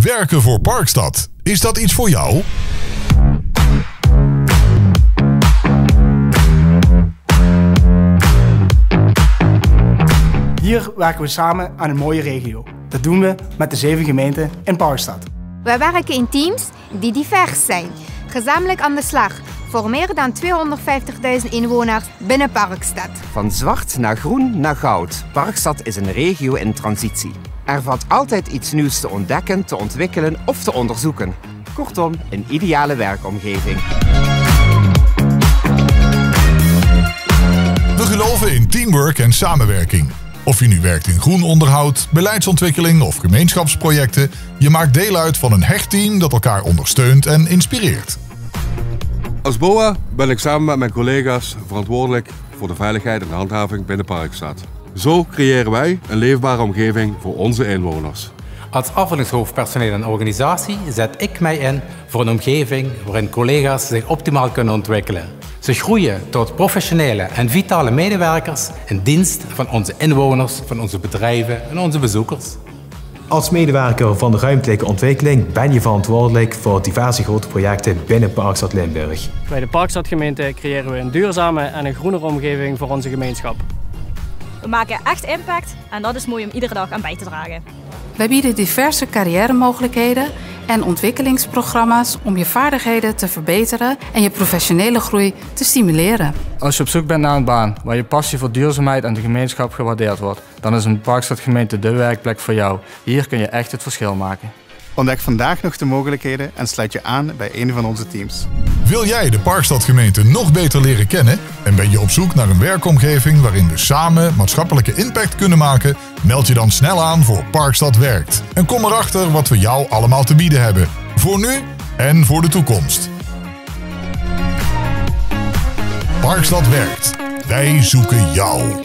Werken voor Parkstad. Is dat iets voor jou? Hier werken we samen aan een mooie regio. Dat doen we met de 7 gemeenten in Parkstad. We werken in teams die divers zijn. Gezamenlijk aan de slag voor meer dan 250.000 inwoners binnen Parkstad. Van zwart naar groen naar goud. Parkstad is een regio in transitie. Er valt altijd iets nieuws te ontdekken, te ontwikkelen of te onderzoeken. Kortom, een ideale werkomgeving. We geloven in teamwork en samenwerking. Of je nu werkt in groen onderhoud, beleidsontwikkeling of gemeenschapsprojecten, je maakt deel uit van een hecht team dat elkaar ondersteunt en inspireert. Als BOA ben ik samen met mijn collega's verantwoordelijk voor de veiligheid en de handhaving binnen Parkstad. Zo creëren wij een leefbare omgeving voor onze inwoners. Als afdelingshoofd personeel en organisatie zet ik mij in voor een omgeving waarin collega's zich optimaal kunnen ontwikkelen. Ze groeien tot professionele en vitale medewerkers in dienst van onze inwoners, van onze bedrijven en onze bezoekers. Als medewerker van de ruimtelijke ontwikkeling ben je verantwoordelijk voor diverse grote projecten binnen Parkstad Limburg. Bij de Parkstadgemeente creëren we een duurzame en een groenere omgeving voor onze gemeenschap. We maken echt impact en dat is mooi om iedere dag aan bij te dragen. Wij bieden diverse carrière-mogelijkheden en ontwikkelingsprogramma's om je vaardigheden te verbeteren en je professionele groei te stimuleren. Als je op zoek bent naar een baan waar je passie voor duurzaamheid en de gemeenschap gewaardeerd wordt, dan is een Parkstadgemeente de werkplek voor jou. Hier kun je echt het verschil maken. Ontdek vandaag nog de mogelijkheden en sluit je aan bij een van onze teams. Wil jij de Parkstadgemeente nog beter leren kennen en ben je op zoek naar een werkomgeving waarin we samen maatschappelijke impact kunnen maken? Meld je dan snel aan voor Parkstad Werkt. En kom erachter wat we jou allemaal te bieden hebben. Voor nu en voor de toekomst. Parkstad Werkt. Wij zoeken jou.